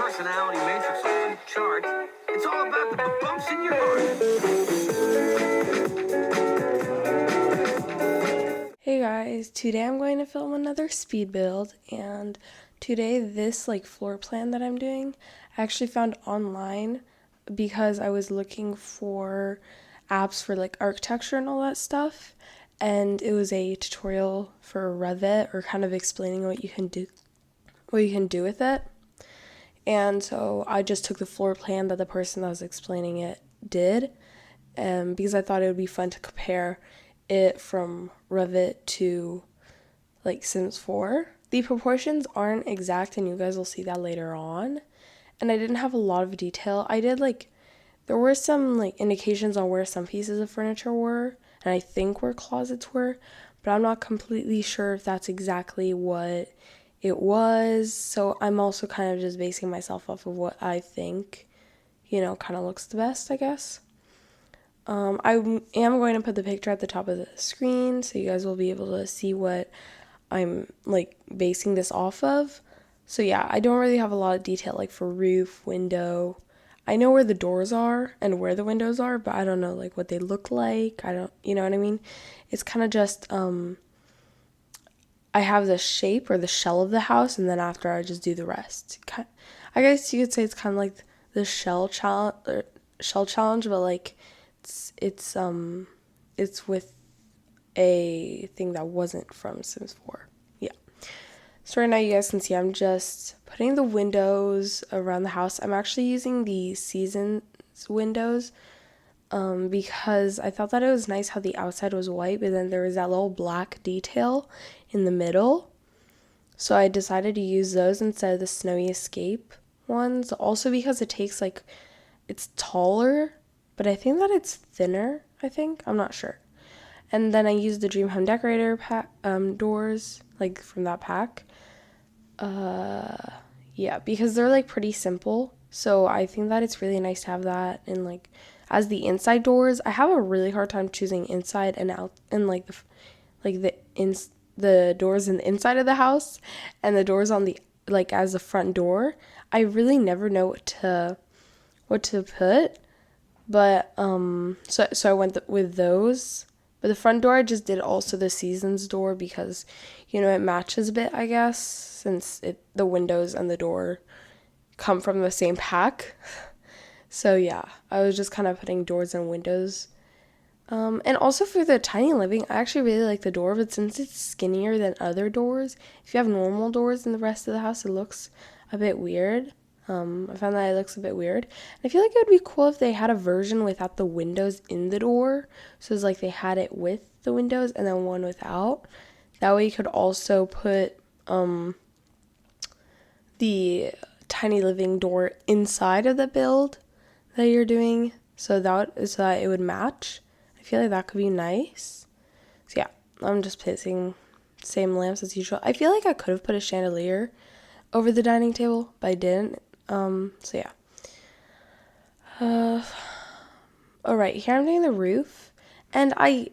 personality matrix on the chart. It's all about the bumps in your heart. Hey guys, today I'm going to film another speed build, and today this floor plan that I'm doing I actually found online because I was looking for apps for architecture and all that stuff, and it was a tutorial for Revit, or kind of explaining what you can do with it. And so I just took the floor plan that the person that was explaining it did, because I thought it would be fun to compare it from Revit to Sims 4. The proportions aren't exact, and you guys will see that later on. And I didn't have a lot of detail. I did there were some indications on where some pieces of furniture were, and I think where closets were, but I'm not completely sure if that's exactly what it was. So I'm also kind of just basing myself off of what I think, kind of looks the best, I guess. I am going to put the picture at the top of the screen so you guys will be able to see what I'm basing this off of. So yeah, I don't really have a lot of detail for roof, window. I know where the doors are and where the windows are, but I don't know what they look like. I don't, you know what I mean? It's kind of just I have the shape or the shell of the house, and then after I just do the rest. I guess you could say it's kind of like the shell challenge, but it's with a thing that wasn't from Sims 4. Yeah. So right now you guys can see I'm just putting the windows around the house. I'm actually using the seasons windows because I thought that it was nice how the outside was white, but then there was that little black detail in the middle. So I decided to use those instead of the Snowy Escape ones. Also because it takes it's taller, but I think that it's thinner, I'm not sure. And then I used the Dream Home Decorator doors, from that pack. Yeah, because they're like pretty simple. So I think that it's really nice to have that in as the inside doors. I have a really hard time choosing inside and out, and the doors in the inside of the house and the doors on the as the front door. I really never know what to put. But so I went with those. But the front door I just did also the seasons door because it matches a bit, I guess, since the windows and the door come from the same pack. So yeah, I was just kind of putting doors and windows. And also for the tiny living, I actually really like the door, but since it's skinnier than other doors, if you have normal doors in the rest of the house, it looks a bit weird. I found that it looks a bit weird. And I feel like it would be cool if they had a version without the windows in the door. So it's they had it with the windows and then one without. That way you could also put the tiny living door inside of the build that you're doing, so that it would match. I feel like that could be nice. So yeah, I'm just placing same lamps as usual. I feel like I could have put a chandelier over the dining table, but I didn't. So yeah. Alright, here I'm doing the roof, and I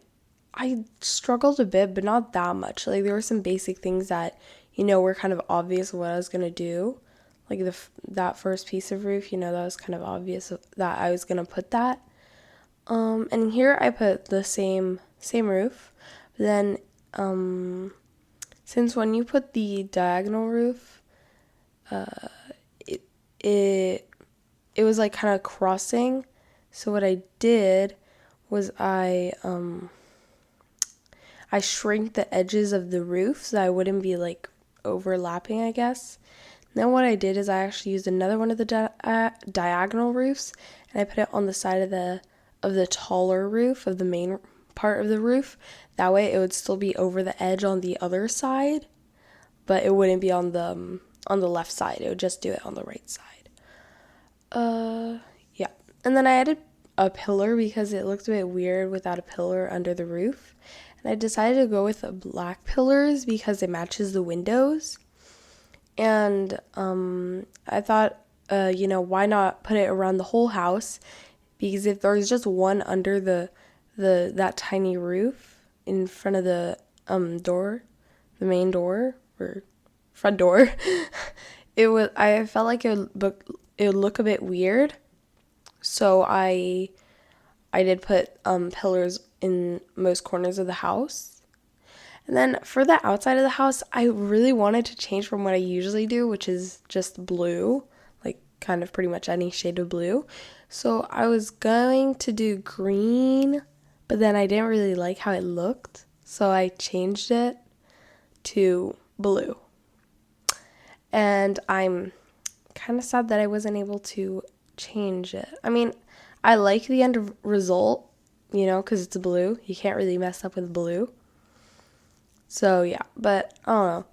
struggled a bit, but not that much. There were some basic things that, were kind of obvious what I was gonna do. That first piece of roof, that was kind of obvious that I was gonna put that. And here I put the same roof, but then, since when you put the diagonal roof, it was kind of crossing. So what I did was I shrinked the edges of the roof so that I wouldn't be overlapping, I guess. And then what I did is I actually used another one of the diagonal roofs, and I put it on the side of the taller roof, of the main part of the roof. That way it would still be over the edge on the other side, but it wouldn't be on the left side. It would just do it on the right side. Yeah. And then I added a pillar because it looked a bit weird without a pillar under the roof. And I decided to go with the black pillars because it matches the windows. And I thought, why not put it around the whole house? Because if there's just one under that tiny roof in front of the door, the main door or front door, I felt like it would look a bit weird. So I did put pillars in most corners of the house. And then for the outside of the house, I really wanted to change from what I usually do, which is just blue, like kind of pretty much any shade of blue. So I was going to do green, but then I didn't really like how it looked. So I changed it to blue. And I'm kind of sad that I wasn't able to change it. I mean, I like the end result, because it's blue. You can't really mess up with blue. So yeah, but I don't know.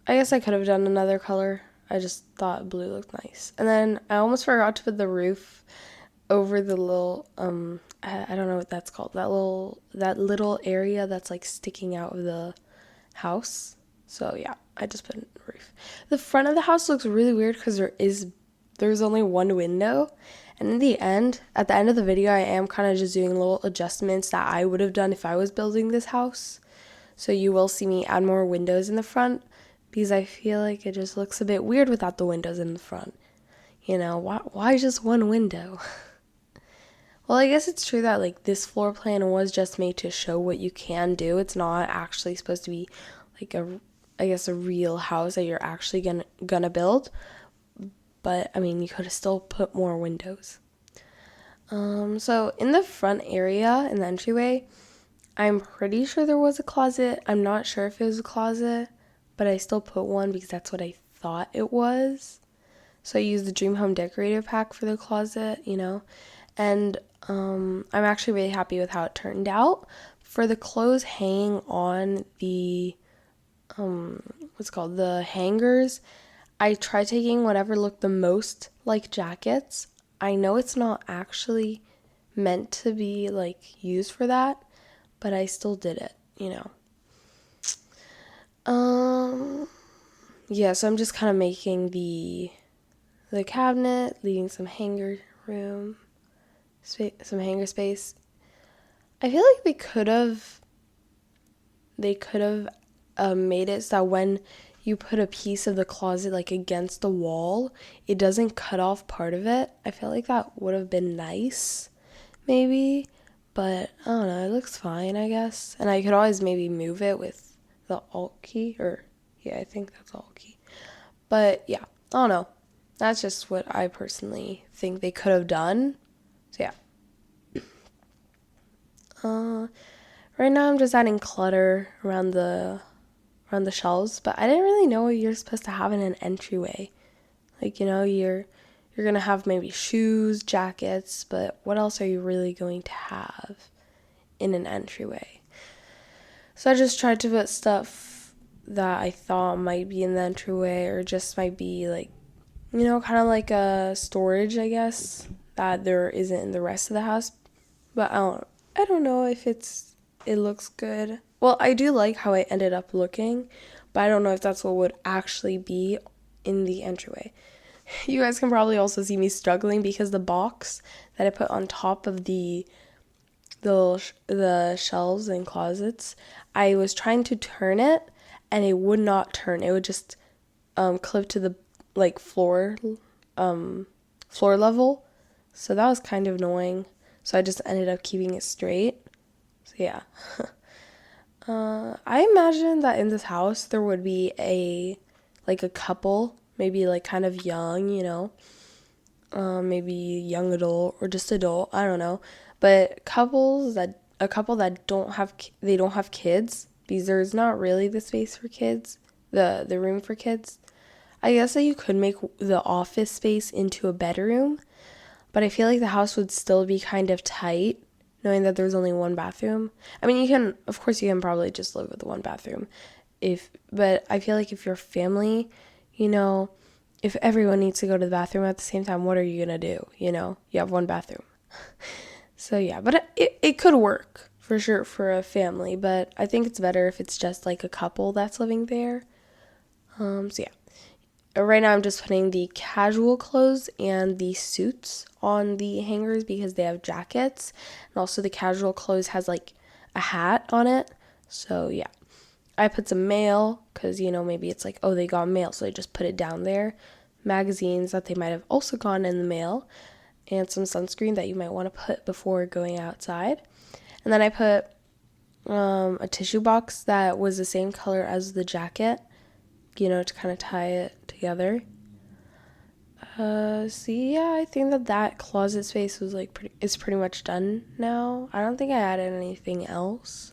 I guess I could have done another color. I just thought blue looked nice. And then I almost forgot to put the roof over the little I don't know what that's called. That little area that's like sticking out of the house. So yeah, I just put in the roof. The front of the house looks really weird because there's only one window. And at the end of the video, I am kind of just doing little adjustments that I would have done if I was building this house. So you will see me add more windows in the front because I feel like it just looks a bit weird without the windows in the front. Why just one window? Well, I guess it's true that like this floor plan was just made to show what you can do. It's not actually supposed to be like a real house that you're actually gonna build. But I mean, you could have still put more windows. So in the front area, in the entryway, I'm pretty sure there was a closet. I'm not sure if it was a closet, but I still put one because that's what I thought it was. So I used the Dream Home Decorator pack for the closet, and I'm actually really happy with how it turned out. For the clothes hanging on the the hangers, I tried taking whatever looked the most like jackets. I know it's not actually meant to be like used for that, but I still did it, Yeah, so I'm just kind of making the cabinet, leaving some hanger room, some hanger space. I feel like they could have made it so that when you put a piece of the closet like against the wall, it doesn't cut off part of it. I feel like that would have been nice, maybe, but I don't know, it looks fine, I guess. And I could always maybe move it with the Alt key, or yeah, I think that's Alt key. But yeah, I don't know. That's just what I personally think they could have done. So yeah. Right now I'm just adding clutter around the shelves, but I didn't really know what you're supposed to have in an entryway. Like, you're gonna have maybe shoes, jackets, but what else are you really going to have in an entryway? So I just tried to put stuff that I thought might be in the entryway, or just might be like, kind of like a storage, I guess, that there isn't in the rest of the house. But I don't know if it looks good. Well, I do like how it ended up looking, but I don't know if that's what would actually be in the entryway. You guys can probably also see me struggling because the box that I put on top of the shelves and closets, I was trying to turn it and it would not turn. It would just clip to the floor level. So that was kind of annoying. So I just ended up keeping it straight. So yeah. I imagine that in this house there would be a couple, maybe kind of young, maybe young adult or just adult, I don't know. But a couple that don't have kids, because there's not really the space for kids, the room for kids. I guess that you could make the office space into a bedroom, but I feel like the house would still be kind of tight, knowing that there's only one bathroom. I mean, you can probably just live with the one bathroom, but I feel like if you're family, if everyone needs to go to the bathroom at the same time, what are you gonna do? You have one bathroom. So yeah, but it could work for sure for a family, but I think it's better if it's just like a couple that's living there. So yeah. Right now I'm just putting the casual clothes and the suits on the hangers because they have jackets. And also the casual clothes has a hat on it. So yeah. I put some mail because, maybe it's like, oh, they got mail, so I just put it down there. Magazines that they might have also gotten in the mail, and some sunscreen that you might want to put before going outside. And then I put a tissue box that was the same color as the jacket, to kind of tie it together. I think that closet space was is pretty much done now. I don't think I added anything else,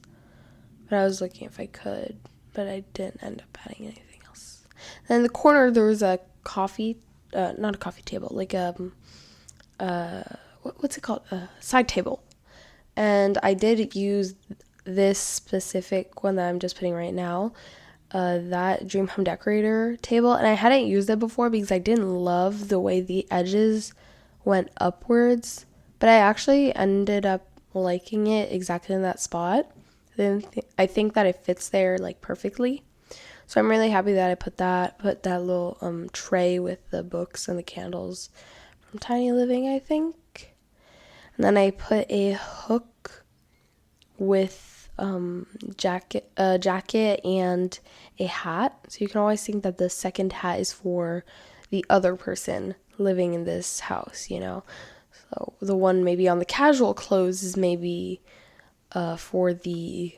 but I was looking if I could, but I didn't end up adding anything else. Then in the corner there was a not a coffee table, like what's it called? A side table. And I did use this specific one that I'm just putting right now, that Dream Home Decorator table, and I hadn't used it before because I didn't love the way the edges went upwards, but I actually ended up liking it exactly in that spot. I think that it fits there like perfectly, so I'm really happy that I put that little tray with the books and the candles from Tiny Living, I think. And then I put a hook with jacket and a hat, so you can always think that the second hat is for the other person living in this house, so the one maybe on the casual clothes is maybe for the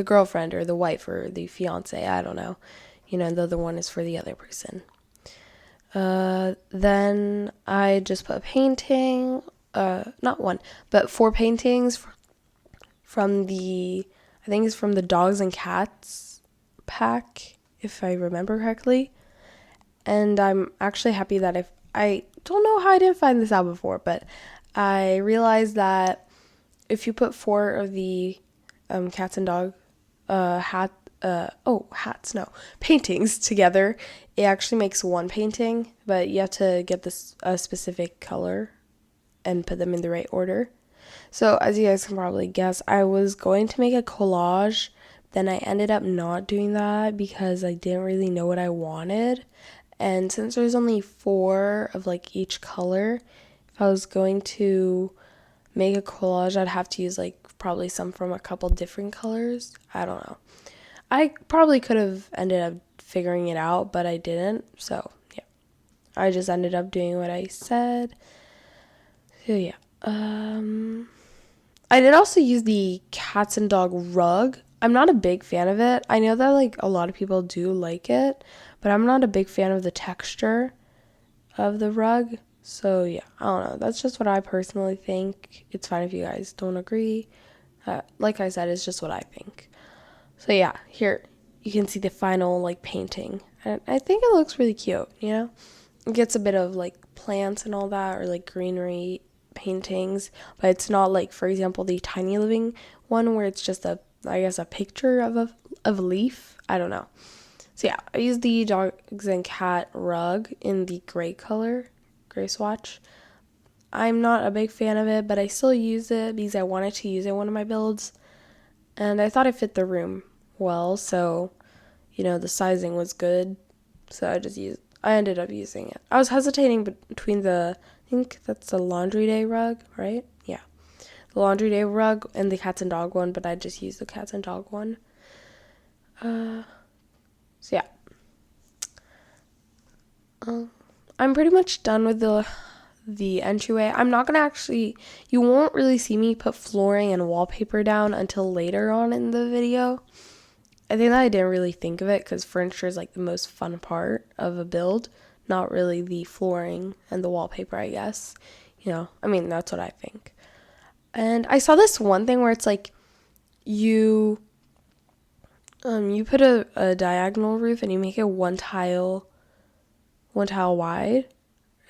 girlfriend or the wife or the fiance, I don't know, the other one is for the other person. Then I just put a painting, not one, but 4 paintings from I think it's from the dogs and cats pack, if I remember correctly. And I'm actually happy that I don't know how I didn't find this out before, but I realized that if you put 4 of the cats and dog paintings together, it actually makes one painting, but you have to get a specific color and put them in the right order. So as you guys can probably guess, I was going to make a collage, then I ended up not doing that because I didn't really know what I wanted. And since there's only 4 of like each color, if I was going to make a collage, I'd have to use like probably some from a couple different colors. I don't know. I probably could have ended up figuring it out, but I didn't. So yeah, I just ended up doing what I said. So yeah. I did also use the cats and dog rug. I'm not a big fan of it. I know that like a lot of people do like it, but I'm not a big fan of the texture of the rug. So yeah, I don't know. That's just what I personally think. It's fine if you guys don't agree. Like I said, it's just what I think. So yeah, here you can see the final like painting. And I think it looks really cute, It gets a bit of like plants and all that, or like greenery paintings, but it's not like, for example, the Tiny Living one where it's just a picture of a leaf. I don't know. So yeah, I used the dogs and cat rug in the gray swatch. I'm not a big fan of it, but I still use it because I wanted to use it in one of my builds, and I thought it fit the room well, so the sizing was good, so I ended up using it. I was hesitating between I think that's the laundry day rug, right? Yeah, the laundry day rug and the cats and dog one, but I just used the cats and dog one. So yeah, I'm pretty much done with the entryway. I'm not gonna you won't really see me put flooring and wallpaper down until later on in the video. I think that I didn't really think of it because furniture is like the most fun part of a build, not really the flooring and the wallpaper, I guess. That's what I think. And I saw this one thing where it's like you put a diagonal roof and you make it one tile wide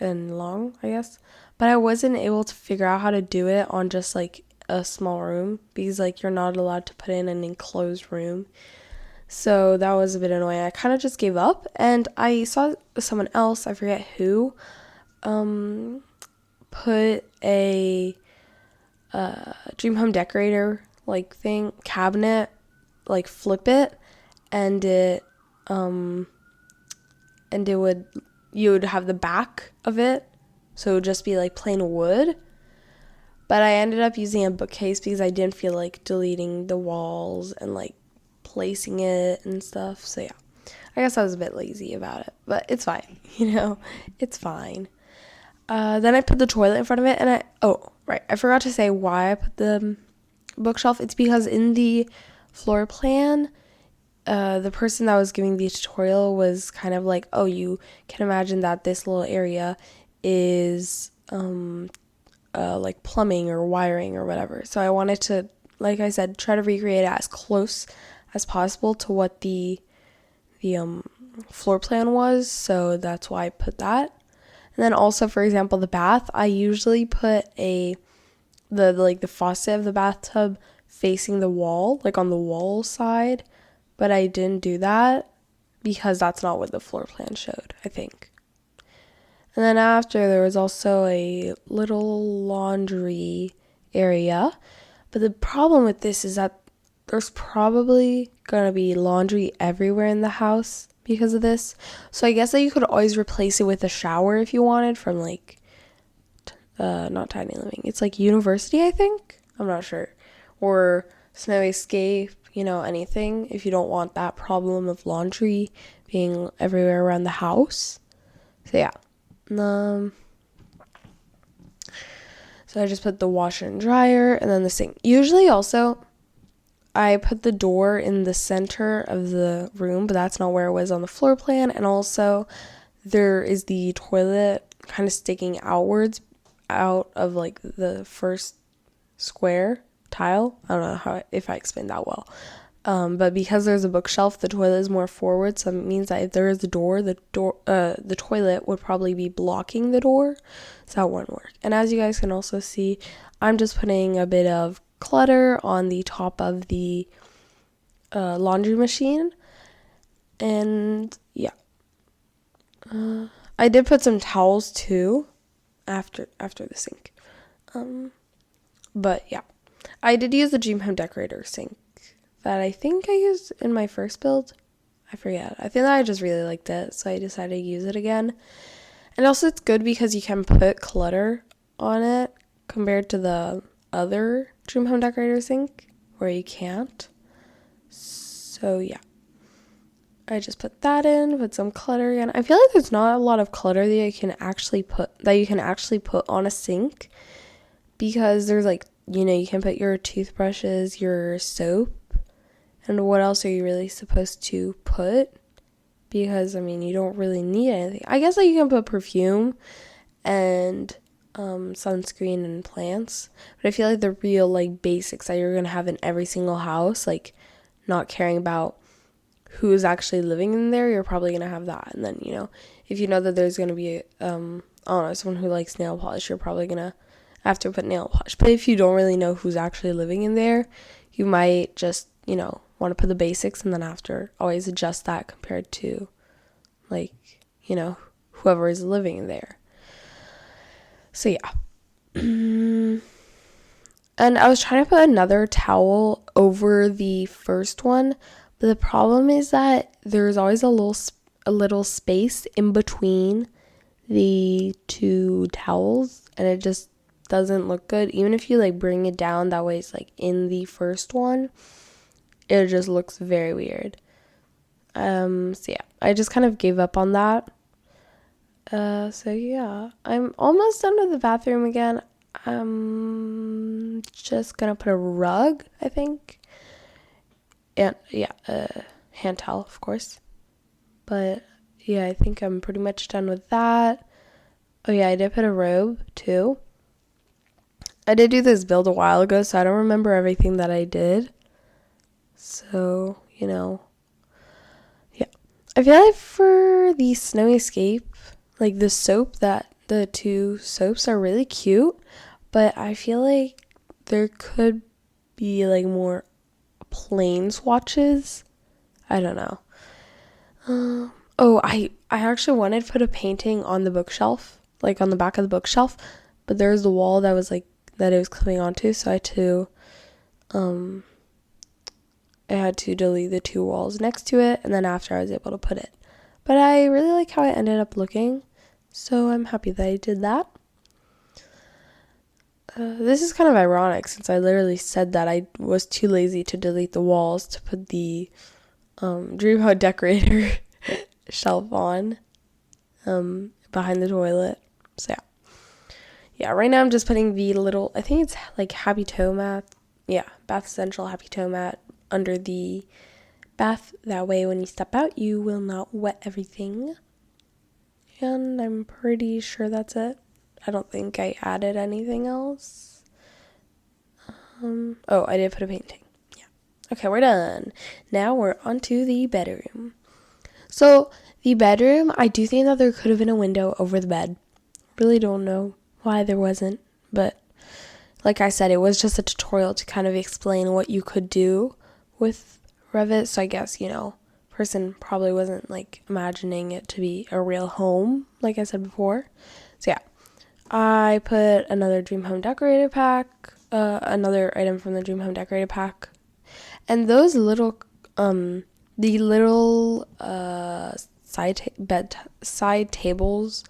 and long, I guess. But I wasn't able to figure out how to do it on just like a small room because like you're not allowed to put in an enclosed room. So that was a bit annoying. I kind of just gave up, and I saw someone else, I forget who, put a Dream Home Decorator like thing, cabinet, like flip it, and you would have the back of it, so it would just be like plain wood. But I ended up using a bookcase because I didn't feel like deleting the walls and like placing it and stuff. So yeah, I guess I was a bit lazy about it, but it's fine. It's fine. Then I put the toilet in front of it, and I forgot to say why I put the bookshelf. It's because in the floor plan, the person that was giving the tutorial was kind of like, oh, you can imagine that this little area is like plumbing or wiring or whatever. So I wanted to, like I said, try to recreate it as close as possible to what the floor plan was. So that's why I put that. And then also, for example, the bath, I usually put the faucet of the bathtub facing the wall, like on the wall side, but I didn't do that because that's not what the floor plan showed, I think. And then after, there was also a little laundry area. But the problem with this is that there's probably going to be laundry everywhere in the house because of this. So I guess that you could always replace it with a shower if you wanted from like, not Tiny Living. It's like University, I think. I'm not sure. Or Snow Escape, anything. If you don't want that problem of laundry being everywhere around the house. So yeah. So I just put the washer and dryer and then the sink. Usually also I put the door in the center of the room, but that's not where it was on the floor plan. And also there is the toilet kind of sticking outwards out of like the first square tile. I don't know if I explained that well. But because there's a bookshelf, the toilet is more forward, so it means that if there is a door, the toilet would probably be blocking the door, so that wouldn't work. And as you guys can also see, I'm just putting a bit of clutter on the top of the laundry machine, and yeah, I did put some towels too after the sink, but yeah, I did use the Dream Home Decorator sink that I think I used in my first build. I forget. I think that I just really liked it, so I decided to use it again. And also it's good because you can put clutter on it compared to the other Dream Home Decorator sink where you can't. So yeah. I just put that in, put some clutter in. I feel like there's not a lot of clutter that you can actually put on a sink because there's like, you can put your toothbrushes, your soap. And what else are you really supposed to put? Because, you don't really need anything. I guess you can put perfume and sunscreen and plants. But I feel like the real, basics that you're going to have in every single house, not caring about who's actually living in there, you're probably going to have that. And then, if you know that there's going to be, someone who likes nail polish, you're probably going to have to put nail polish. But if you don't really know who's actually living in there, you might just, want to put the basics and then after always adjust that compared to whoever is living in there. So yeah. And I was trying to put another towel over the first one, but the problem is that there's always a little space in between the two towels and it just doesn't look good. Even if you bring it down that way, it's in the first one, it just looks very weird. So yeah, I just kind of gave up on that. So yeah, I'm almost done with the bathroom again. I'm just gonna put a rug, I think. And yeah, hand towel, of course. But yeah, I think I'm pretty much done with that. Oh yeah, I did put a robe too. I did do this build a while ago, so I don't remember everything that I did. So, yeah. I feel like for the Snow Escape, the two soaps are really cute, but I feel like there could be more plain swatches. I don't know. I actually wanted to put a painting on the bookshelf, on the back of the bookshelf, but there's the wall that was that it was clipping onto, so I had to delete the two walls next to it, and then after I was able to put it. But I really like how it ended up looking, so I'm happy that I did that. This is kind of ironic since I literally said that I was too lazy to delete the walls to put the Dream Home Decorator shelf on behind the toilet. So yeah, right now I'm just putting the little, I think it's like Happy Toe mat. Yeah, Bath Essential Happy Toe mat under the bath. That way when you step out, you will not wet everything. And I'm pretty sure that's it. I don't think I added anything else. Oh, I did put a painting. Yeah. Okay, we're done. Now we're onto the bedroom. So the bedroom, I do think that there could have been a window over the bed. Really don't know why there wasn't, but like I said, it was just a tutorial to kind of explain what you could do with Revit. So I guess, person probably wasn't like imagining it to be a real home, like I said before. So yeah, I put another Dream Home Decorator pack, another item from the Dream Home Decorator pack, and those little, the little side tables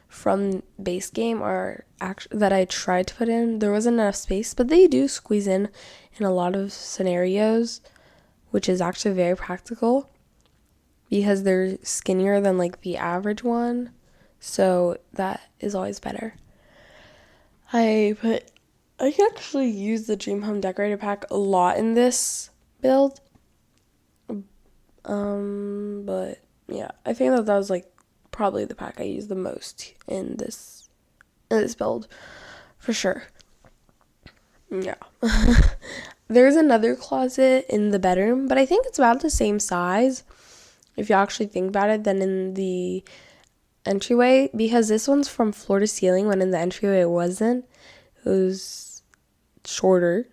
from base game are that I tried to put in. There wasn't enough space, but they do squeeze in a lot of scenarios, which is actually very practical because they're skinnier than like the average one, so that is always better. I actually use the Dream Home Decorator pack a lot in this build, but yeah, I think that was like probably the pack I use the most in this build, for sure. Yeah. There's another closet in the bedroom, but I think it's about the same size, if you actually think about it, than in the entryway, because this one's from floor to ceiling, when in the entryway it wasn't. It was shorter.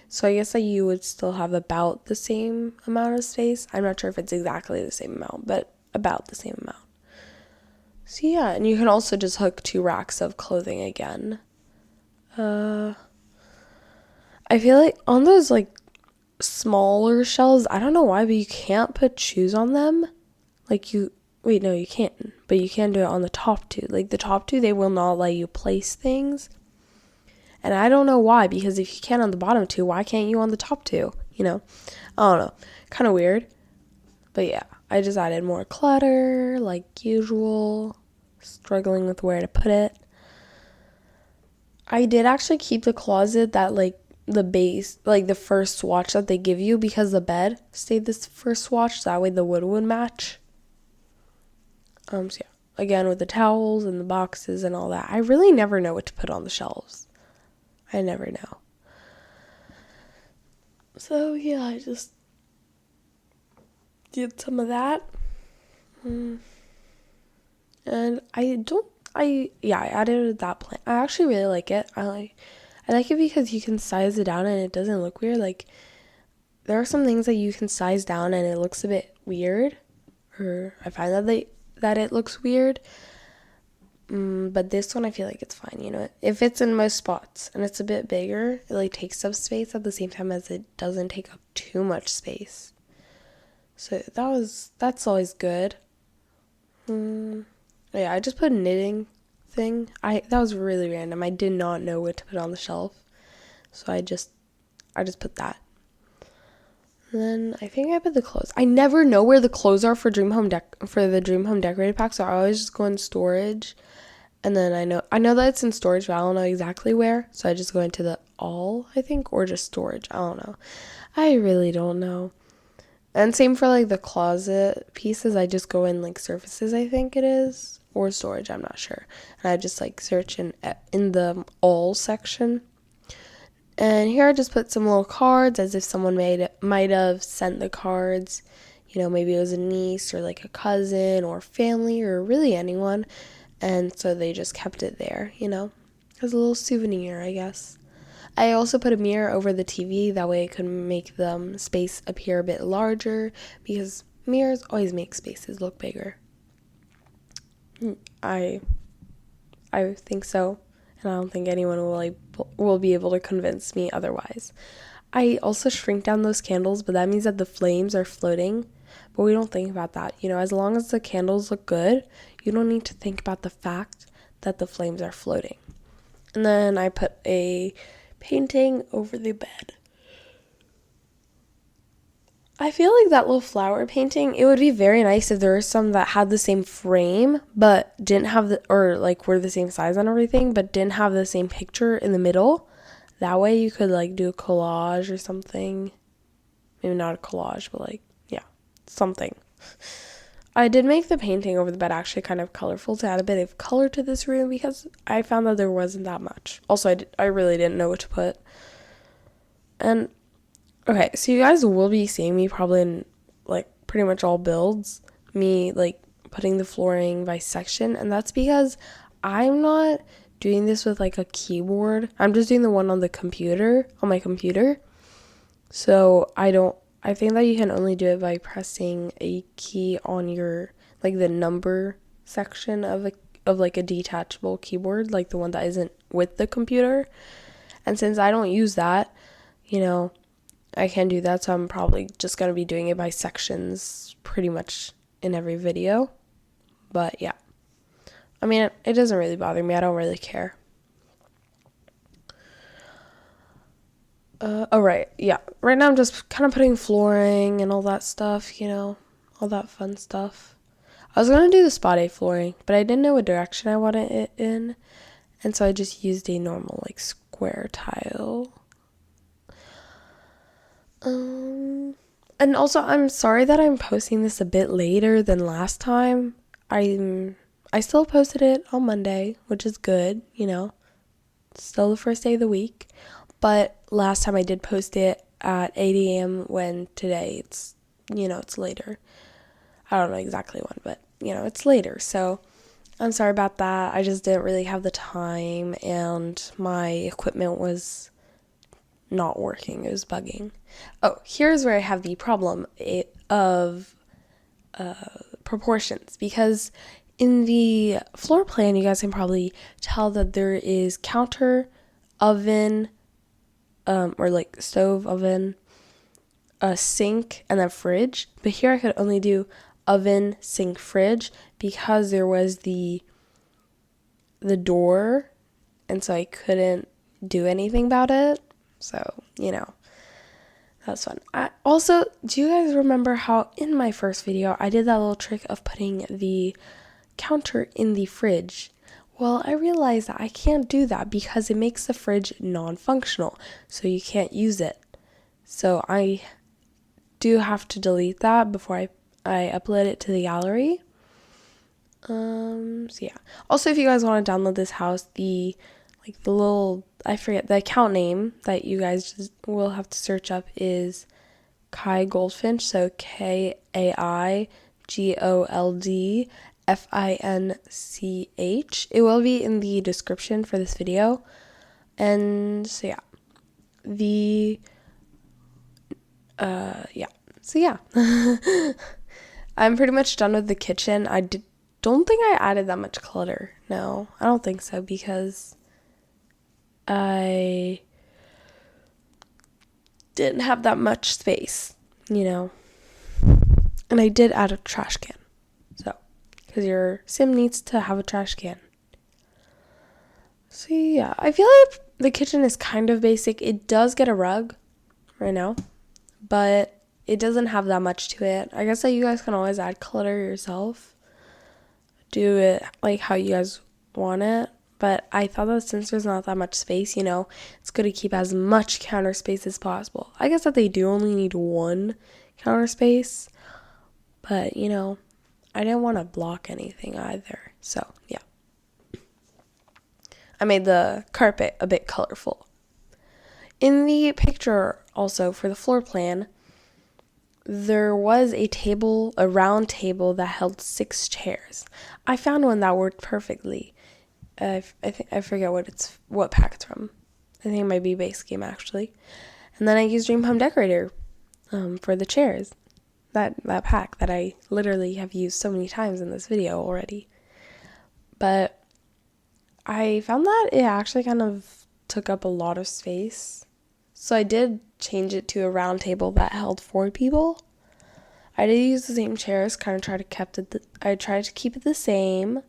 So I guess that you would still have about the same amount of space. I'm not sure if it's exactly the same amount, but about the same amount. So yeah, and you can also just hook 2 racks of clothing again. I feel like on those like smaller shelves, I don't know why, but you can't put shoes on them. You can't, but you can do it on the top 2. Like the top 2, they will not let you place things. And I don't know why, because if you can on the bottom 2, why can't you on the top 2? I don't know. Kind of weird. But yeah, I just added more clutter, like usual. Struggling with where to put it. I did actually keep the closet that like the base, like the first swatch that they give you, because the bed stayed this first swatch, so that way the wood would match. So yeah, again with the towels and the boxes and all that. I really never know what to put on the shelves. I never know. So yeah, I just did some of that. And I added that plant. I actually really like it. I like it because you can size it down and it doesn't look weird. Like, there are some things that you can size down and it looks a bit weird, or I find that it looks weird. But this one, I feel like it's fine. It fits in most spots and it's a bit bigger. It like takes up space at the same time as it doesn't take up too much space. So that's always good. Yeah, I just put a knitting thing. That was really random. I did not know what to put on the shelf, so I just put that. And then I think I put the clothes. I never know where the clothes are for the Dream Home Decorated pack, so I always just go in storage. And then I know that it's in storage, but I don't know exactly where, so I just go into the all, I think, or just storage. I don't know. I really don't know. And same for like the closet pieces. I just go in like surfaces, I think it is, or storage. I'm not sure. And I just like search in the all section. And here I just put some little cards, as if someone might have sent the cards. Maybe it was a niece or like a cousin or family or really anyone. And so they just kept it there, as a little souvenir, I guess. I also put a mirror over the TV. That way it could make the space appear a bit larger, because mirrors always make spaces look bigger. I think so. And I don't think anyone will be able to convince me otherwise. I also shrink down those candles, but that means that the flames are floating. But we don't think about that. As long as the candles look good, you don't need to think about the fact that the flames are floating. And then I put a painting over the bed. I feel like that little flower painting, it would be very nice if there were some that had the same frame, but didn't have or like were the same size and everything, but didn't have the same picture in the middle. That way you could like do a collage or something. Maybe not a collage, but like, yeah, something. I did make the painting over the bed actually kind of colorful to add a bit of color to this room because I found that there wasn't that much. Also, I really didn't know what to put. And okay, so you guys will be seeing me probably in like pretty much all builds, me like putting the flooring by section, and that's because I'm not doing this with like a keyboard. I'm just doing the one on the computer, on my computer. So I think that you can only do it by pressing a key on your like the number section of like a detachable keyboard, like the one that isn't with the computer. And since I don't use that, I can do that, so I'm probably just going to be doing it by sections pretty much in every video. But yeah. I mean, it doesn't really bother me. I don't really care. Right. Yeah. Right now I'm just kind of putting flooring and all that stuff, all that fun stuff. I was going to do the spot A flooring, but I didn't know what direction I wanted it in. And so I just used a normal, like, square tile. And also, I'm sorry that I'm posting this a bit later than last time. I still posted it on Monday, which is good, still the first day of the week. But last time I did post it at 8 a.m. when today it's later. I don't know exactly when, but, it's later. So I'm sorry about that. I just didn't really have the time and my equipment was not working. It was bugging. Oh, here's where I have the problem of proportions, because in the floor plan you guys can probably tell that there is counter, oven, or like stove, oven, a sink, and then fridge. But here I could only do oven, sink, fridge because there was the door, and so I couldn't do anything about it. So, that's fun. Do you guys remember how in my first video I did that little trick of putting the counter in the fridge? Well, I realized that I can't do that because it makes the fridge non-functional, so you can't use it. So I do have to delete that before I upload it to the gallery. So yeah. Also, if you guys want to download this house, I forget the account name that you guys just will have to search up is Kaigoldfinch, so KAIGOLDFINCH. It will be in the description for this video. And so yeah. I'm pretty much done with the kitchen. Don't think I added that much clutter. No, I don't think so, because I didn't have that much space, And I did add a trash can. So, because your sim needs to have a trash can. So yeah, I feel like the kitchen is kind of basic. It does get a rug right now, but it doesn't have that much to it. I guess that you guys can always add clutter yourself. Do it like how you guys want it. But I thought that since there's not that much space, it's good to keep as much counter space as possible. I guess that they do only need one counter space, but, I didn't want to block anything either. So, yeah. I made the carpet a bit colorful. In the picture, also, for the floor plan, there was a round table that held 6 chairs. I found one that worked perfectly. I forget what pack it's from. I think it might be base game actually. And then I used Dream Home Decorator for the chairs. That pack that I literally have used so many times in this video already. But I found that it actually kind of took up a lot of space. So I did change it to a round table that held 4 people. I did use the same chairs, I tried to keep it the same.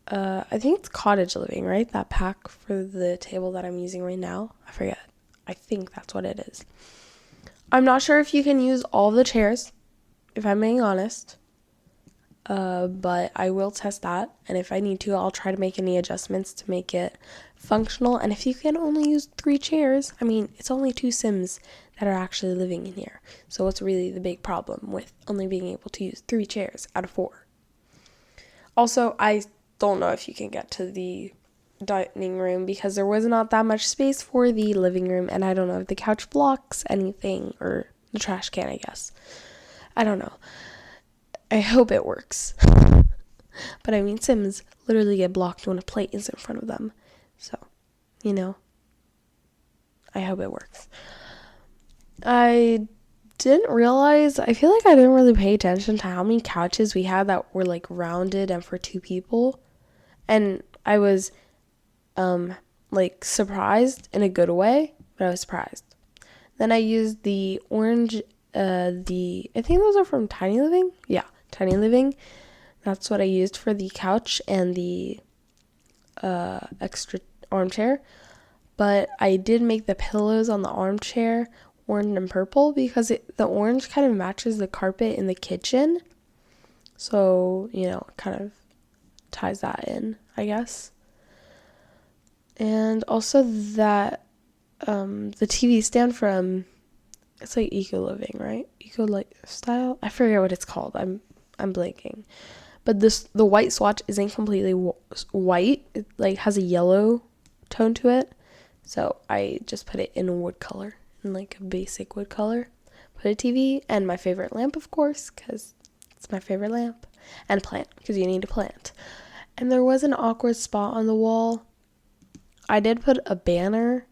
I think it's cottage living, right? That pack for the table that I'm using right now. I forget. I think that's what it is. I'm not sure if you can use all the chairs, if I'm being honest. But I will test that, and if I need to, I'll try to make any adjustments to make it functional. And if you can only use 3 chairs, I mean, it's only 2 Sims that are actually living in here. So what's really the big problem with only being able to use 3 chairs out of 4? Also, I don't know if you can get to the dining room because there was not that much space for the living room, and I don't know if the couch blocks anything, or the trash can, I guess. I don't know. I hope it works. But I mean, Sims literally get blocked when a plate is in front of them. So, I hope it works. I didn't realize, I feel like I didn't really pay attention to how many couches we had that were like rounded and for 2 people. And I was like surprised in a good way, but I was surprised. Then I used the orange, I think those are from Tiny Living. Yeah, Tiny Living. That's what I used for the couch and the extra armchair. But I did make the pillows on the armchair orange and purple because the orange kind of matches the carpet in the kitchen. So, it kind of ties that in, I guess. And also that the TV stand from, it's like Eco Living, right? Eco Lifestyle? I forget what it's called. I'm blanking. But the white swatch isn't completely white. It like has a yellow tone to it. So I just put it in wood color, in like a basic wood color. Put a TV and my favorite lamp, of course, because it's my favorite lamp. And a plant, because you need a plant. And there was an awkward spot on the wall. I did put a banner.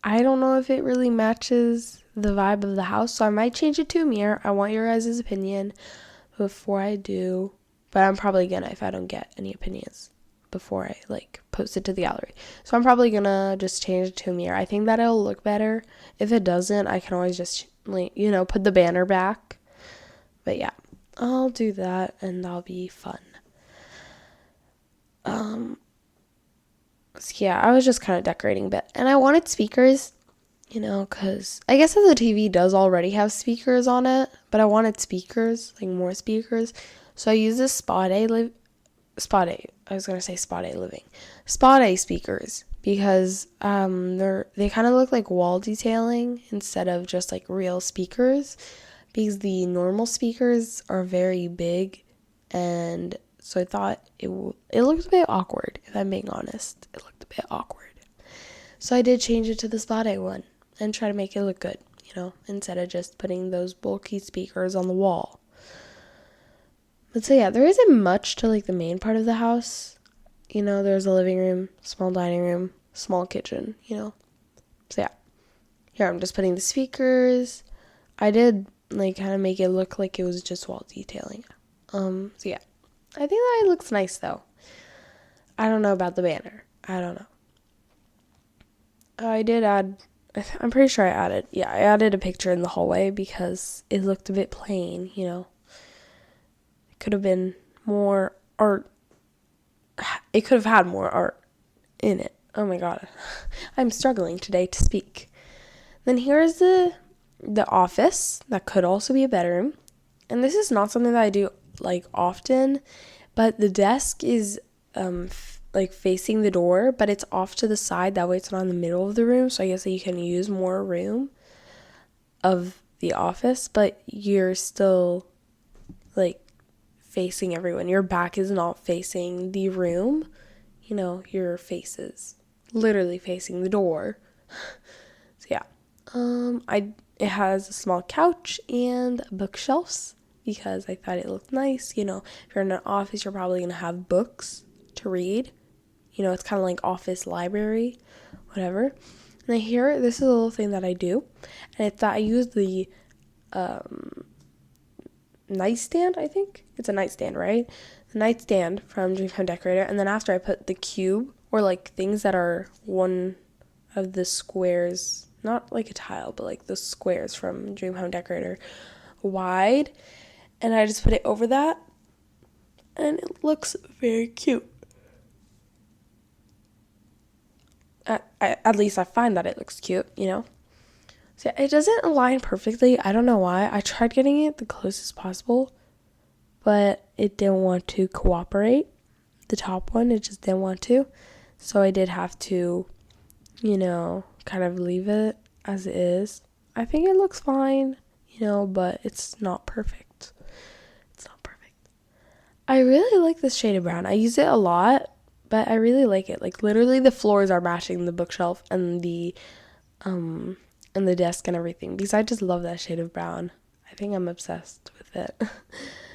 I don't know if it really matches the vibe of the house, so I might change it to a mirror. I want your guys' opinion before I do. But I'm probably gonna, if I don't get any opinions before I like post it to the gallery. So I'm probably gonna just change it to a mirror. I think that it'll look better. If it doesn't, I can always just put the banner back. But yeah, I'll do that and that'll be fun. So yeah, I was just kind of decorating a bit. And I wanted speakers, because I guess the TV does already have speakers on it, but I wanted speakers, like more speakers. So I used this Spot A Living speakers because they kind of look like wall detailing instead of just like real speakers, because the normal speakers are very big, and so I thought it looked a bit awkward. If I'm being honest, it looked a bit awkward. So I did change it to the Spot A one and try to make it look good, instead of just putting those bulky speakers on the wall. But so yeah, there isn't much to like the main part of the house. There's a living room, small dining room, small kitchen, So yeah. Here I'm just putting the speakers. I did like kind of make it look like it was just wall detailing. So yeah. I think that it looks nice though. I don't know about the banner. I don't know. I did add, I'm pretty sure I added a picture in the hallway because it looked a bit plain, It could have been more art. It could have had more art in it. Oh my god. I'm struggling today to speak. Then here's the office. That could also be a bedroom. And this is not something that I do like often, but the desk is like facing the door, but it's off to the side. That way it's not in the middle of the room. So I guess that you can use more room of the office, but you're still like facing everyone. Your back is not facing the room. Your face is literally facing the door. So yeah. It has a small couch and bookshelves because I thought it looked nice. If you're in an office, you're probably going to have books to read. It's kind of like office library, whatever. And then here, this is a little thing that I do. And it's that I use the nightstand, I think. It's a nightstand, right? The nightstand from Dream Home Decorator. And then after I put the cube, or like things that are one of the squares, not like a tile, but like the squares from Dream Home Decorator wide. And I just put it over that. And it looks very cute. At least I find that it looks cute, you know? So it doesn't align perfectly. I don't know why. I tried getting it the closest possible, but it didn't want to cooperate. The top one, it just didn't want to. So I did have to, kind of leave it as it is. I think it looks fine, but it's not perfect. It's not perfect. I really like this shade of brown. I use it a lot, but I really like it. Like literally the floors are matching the bookshelf and the desk and everything because I just love that shade of brown. I think I'm obsessed with it.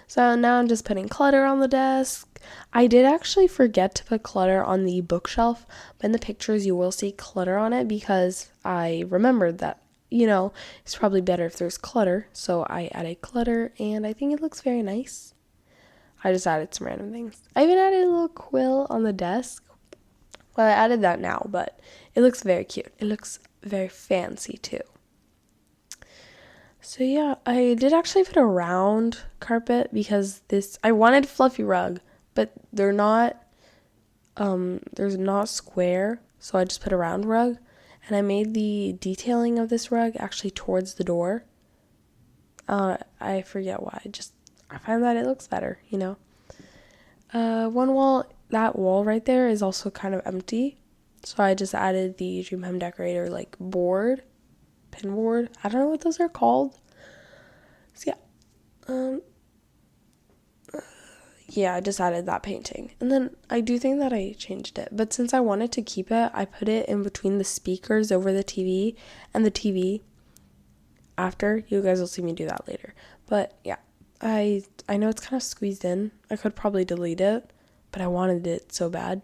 So now I'm just putting clutter on the desk. I did actually forget to put clutter on the bookshelf, but in the pictures you will see clutter on it because I remembered that, it's probably better if there's clutter. So I added clutter and I think it looks very nice. I just added some random things. I even added a little quill on the desk. Well, I added that now, but it looks very cute. It looks very fancy too. So yeah, I did actually put a round carpet because I wanted fluffy rug, but they're not square, so I just put a round rug, and I made the detailing of this rug actually towards the door. I forget why. I find that it looks better, that wall right there is also kind of empty, so I just added the Dream Home Decorator pin board. I don't know what those are called. So yeah, I just added that painting. And then I do think that I changed it. But since I wanted to keep it, I put it in between the speakers over the TV and the TV after. You guys will see me do that later. But yeah, I know it's kind of squeezed in. I could probably delete it, but I wanted it so bad.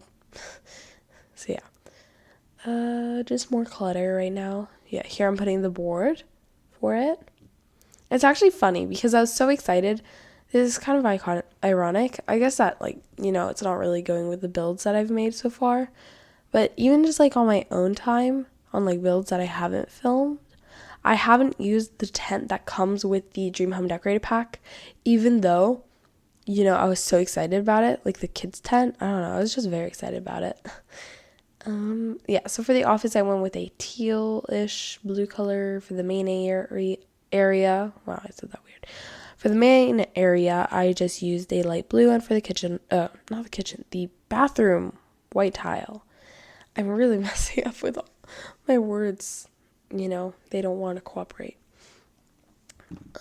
So yeah. Just more clutter right now. Yeah, here I'm putting the board for it. It's actually funny because I was so excited. This is kind of ironic. I guess that, it's not really going with the builds that I've made so far. But even just, on my own time, on, builds that I haven't filmed, I haven't used the tent that comes with the Dream Home Decorator pack, even though, I was so excited about it. Like, the kids' tent, I don't know. I was just very excited about it. Yeah, so for the office, I went with a teal-ish blue color for the main area. Wow, I said that weird. For the main area, I just used a light blue, and for the kitchen, the bathroom white tile. I'm really messing up with all my words. They don't want to cooperate.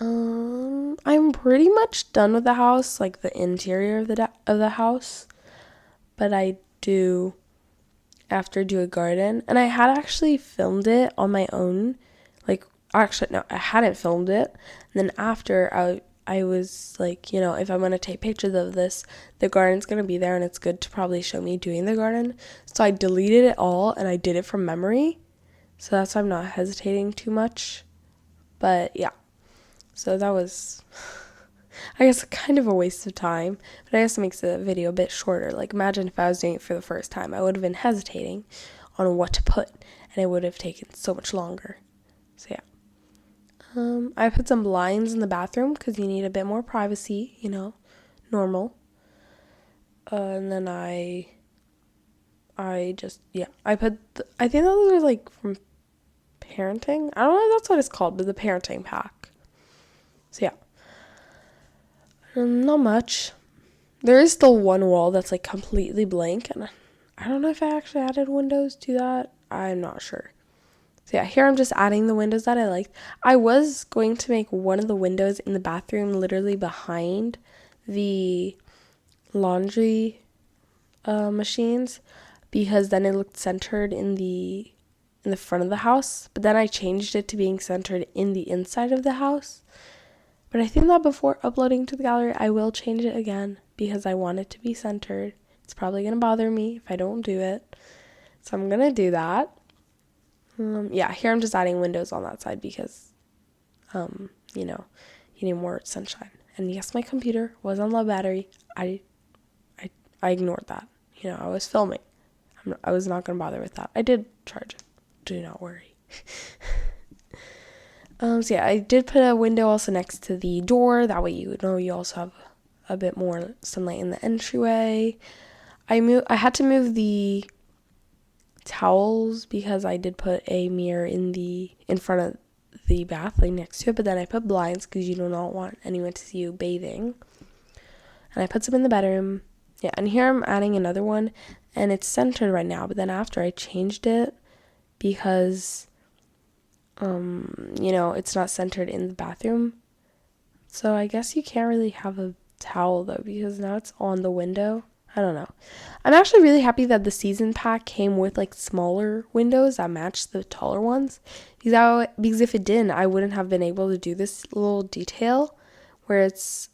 I'm pretty much done with the house, like the interior of the house, but I do after do a garden, and I had actually filmed it on my own. Actually, no, I hadn't filmed it. And then after, I was like, if I'm going to take pictures of this, the garden's going to be there, and it's good to probably show me doing the garden. So I deleted it all, and I did it from memory. So that's why I'm not hesitating too much. But yeah, so that was, I guess, kind of a waste of time. But I guess it makes the video a bit shorter. Imagine if I was doing it for the first time. I would have been hesitating on what to put, and it would have taken so much longer. So yeah. I put some blinds in the bathroom because you need a bit more privacy, normal. And then I I think those are from parenting. I don't know if that's what it's called, but the parenting pack. So yeah. Not much. There is still one wall that's completely blank, and I don't know if I actually added windows to that. I'm not sure. So yeah, here I'm just adding the windows that I liked. I was going to make one of the windows in the bathroom literally behind the laundry machines because then it looked centered in the front of the house. But then I changed it to being centered in the inside of the house. But I think that before uploading to the gallery, I will change it again because I want it to be centered. It's probably going to bother me if I don't do it. So I'm going to do that. Yeah, here I'm just adding windows on that side because, you need more sunshine. And yes, my computer was on low battery. I ignored that. I was filming. I was not going to bother with that. I did charge it. Do not worry. So yeah, I did put a window also next to the door. That way you also have a bit more sunlight in the entryway. I had to move the towels because I did put a mirror in front of the bath, like next to it, but then I put blinds because you do not want anyone to see you bathing. And I put some in the bedroom. Yeah, and here I'm adding another one, and it's centered right now, but then after I changed it because it's not centered in the bathroom. So I guess you can't really have a towel though because now it's on the window. I don't know. I'm actually really happy that the season pack came with like smaller windows that match the taller ones. Because if it didn't, I wouldn't have been able to do this little detail where it's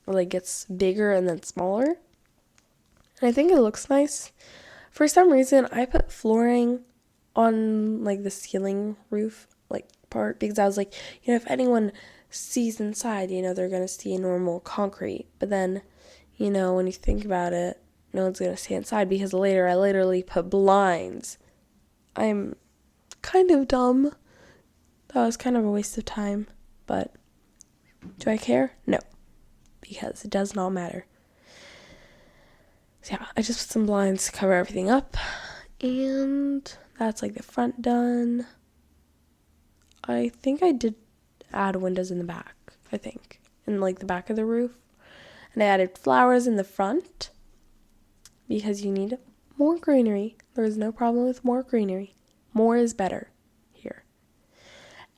like gets bigger and then smaller. And I think it looks nice. For some reason, I put flooring on like the ceiling roof like part because I was like, if anyone sees inside, they're gonna see normal concrete. But then, when you think about it, no one's gonna see inside because later I literally put blinds. I'm kind of dumb. That was kind of a waste of time, but do I care? No, because it does not matter. So yeah, I just put some blinds to cover everything up, and that's like the front done. I think I did add windows in the back, in like the back of the roof. And I added flowers in the front because you need more greenery. There is no problem with more greenery. More is better here.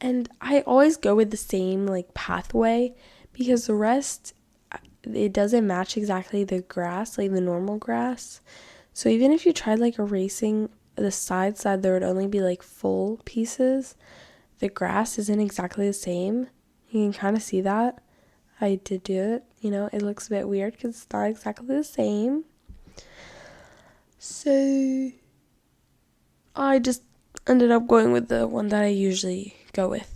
And I always go with the same like pathway because the rest, it doesn't match exactly the grass, like the normal grass. So even if you tried like erasing the sides that there would only be like full pieces, the grass isn't exactly the same. You can kind of see that. I did do it. It looks a bit weird because it's not exactly the same. So I just ended up going with the one that I usually go with.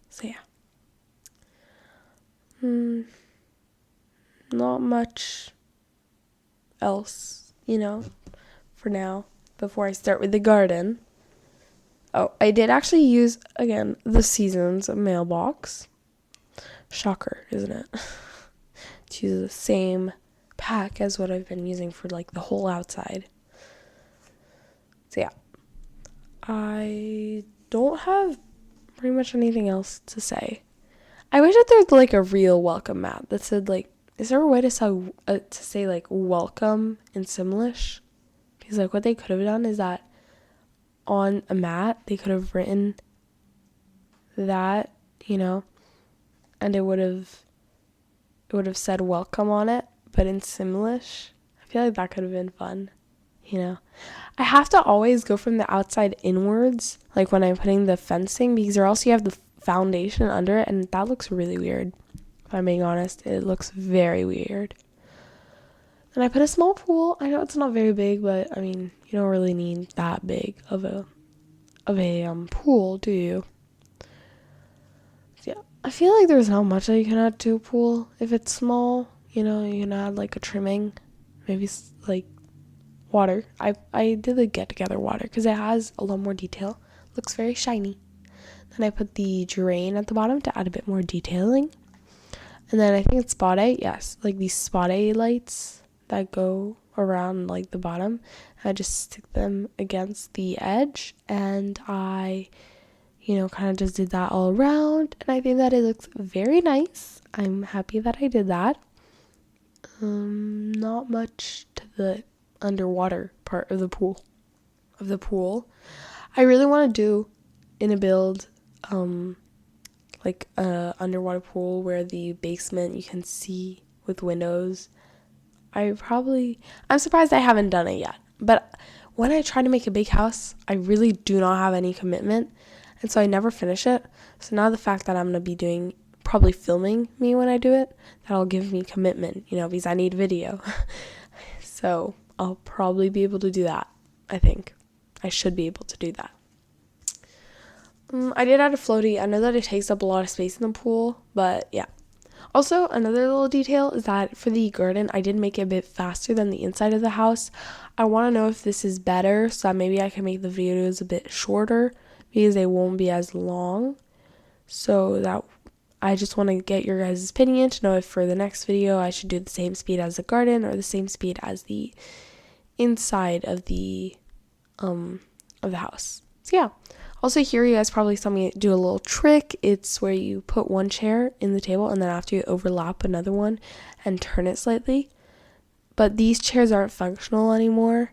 So yeah. Not much else, for now, before I start with the garden. Oh, I did actually use, again, the Seasons mailbox. Shocker, isn't it? To use the same pack as what I've been using for like the whole outside. So yeah. I don't have pretty much anything else to say. I wish that there's like a real welcome mat that said like, is there a way to say like welcome in Simlish? Because like what they could have done is that on a mat they could have written that, and it would have said welcome on it, but in Simlish. I feel like that could have been fun, I have to always go from the outside inwards, like when I'm putting the fencing, because or else you have the foundation under it, and that looks really weird. If I'm being honest, it looks very weird. And I put a small pool. I know it's not very big, but I mean, you don't really need that big of a pool, do you? So yeah, I feel like there's not much that you can add to a pool if it's small. You can add like a trimming, maybe like water. I did the get together water because it has a lot more detail. Looks very shiny. Then I put the drain at the bottom to add a bit more detailing. And then I think it's spot A. Yes, like these spot A lights that go around like the bottom. I just stick them against the edge, and I kind of just did that all around, and I think that it looks very nice. I'm happy that I did that. Not much to the underwater part of the pool. I really want to do in a build like a underwater pool where the basement you can see with windows. I'm surprised I haven't done it yet, but when I try to make a big house, I really do not have any commitment, and so I never finish it. So now the fact that I'm going to be probably filming me when I do it, that'll give me commitment, because I need video. So I'll probably be able to do that. I think I should be able to do that. I did add a floaty. I know that it takes up a lot of space in the pool, but yeah. Also, another little detail is that for the garden, I did make it a bit faster than the inside of the house. I want to know if this is better, so that maybe I can make the videos a bit shorter because they won't be as long. So that I just want to get your guys' opinion to know if for the next video I should do the same speed as the garden or the same speed as the inside of the of the house. So yeah. Also here you guys probably saw me do a little trick. It's where you put one chair in the table and then after you overlap another one and turn it slightly. But these chairs aren't functional anymore.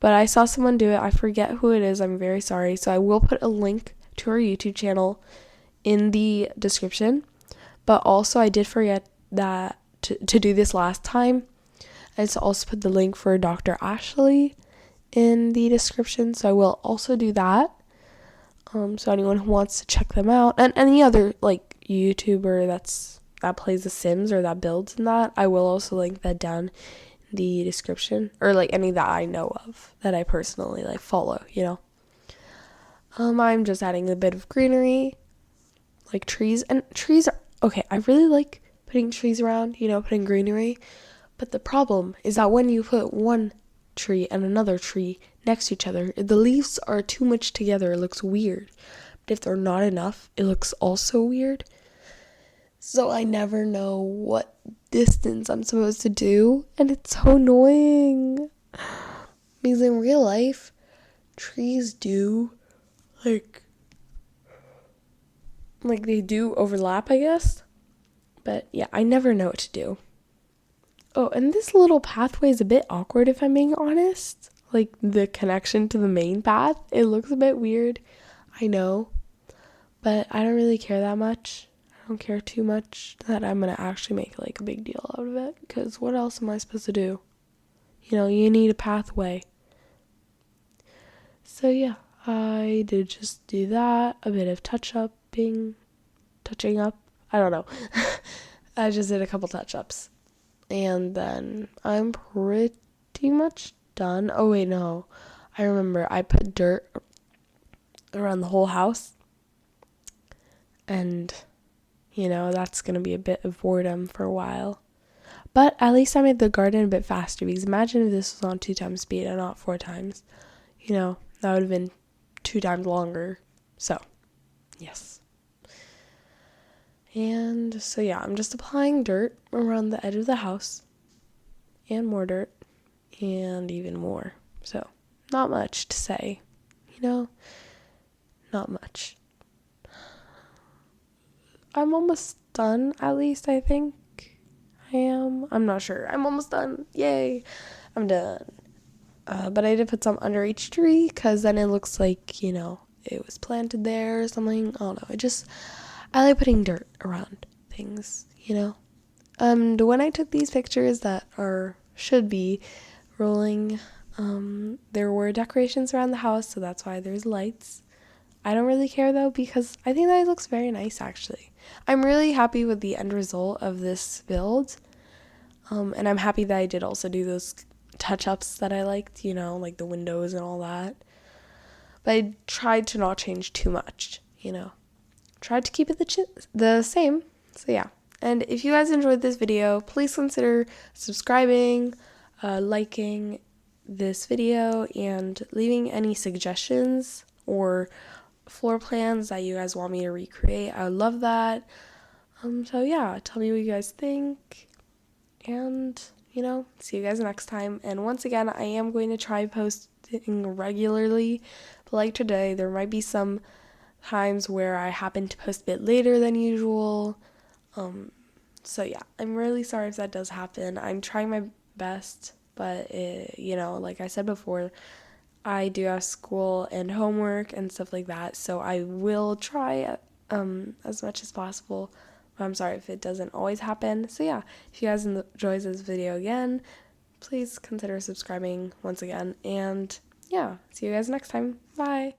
But I saw someone do it. I forget who it is. I'm very sorry. So I will put a link to her YouTube channel in the description. But also I did forget that to do this last time. And to also put the link for Dr. Ashley in the description. So I will also do that. So anyone who wants to check them out and any other like YouTuber that plays The Sims or that builds in that, I will also link that down in the description, or like any that I know of that I personally like follow, you know. I'm just adding a bit of greenery, like trees, and trees are okay. I really like putting trees around, you know, putting greenery, but the problem is that when you put one tree and another tree next to each other, the leaves are too much together. It looks weird. But if they're not enough, it looks also weird. So I never know what distance I'm supposed to do, and it's so annoying. Because in real life, trees do like they do overlap, I guess. But yeah, I never know what to do. Oh, and this little pathway is a bit awkward if I'm being honest. Like the connection to the main path, it looks a bit weird. I know. But I don't really care that much. I don't care too much that I'm going to actually make like a big deal out of it. Because what else am I supposed to do? You know, you need a pathway. So yeah, I did just do that. A bit of touching up. I don't know. I just did a couple touch-ups. And then I'm pretty much done. Oh wait, no. I remember I put dirt around the whole house. And, you know, that's going to be a bit of boredom for a while. But at least I made the garden a bit faster. Because imagine if this was on 2 times speed and not 4 times. You know, that would have been 2 times longer. So, yes. And so yeah, I'm just applying dirt around the edge of the house. And more dirt. And even more. So, not much to say. You know, not much. I'm almost done, at least I think I am. I'm not sure. I'm almost done. Yay. I'm done. But I did put some under each tree because then it looks like, you know, it was planted there or something. I don't know. I like putting dirt around things, you know. When I took these pictures that should be rolling, there were decorations around the house, so that's why there's lights. I don't really care though because I think that it looks very nice actually. I'm really happy with the end result of this build. And I'm happy that I did also do those touch-ups that I liked, you know, like the windows and all that. But I tried to not change too much, you know. Tried to keep it the same. So yeah. And if you guys enjoyed this video, please consider subscribing, liking this video, and leaving any suggestions or floor plans that you guys want me to recreate. I would love that. So yeah, tell me what you guys think. And, you know, see you guys next time. And once again, I am going to try posting regularly. But like today, there might be some times where I happen to post a bit later than usual. So yeah, I'm really sorry if that does happen. I'm trying my best, but you know, like I said before, I do have school and homework and stuff like that, so I will try as much as possible. But I'm sorry if it doesn't always happen. So yeah, if you guys enjoy this video again, please consider subscribing once again. And yeah, see you guys next time. Bye.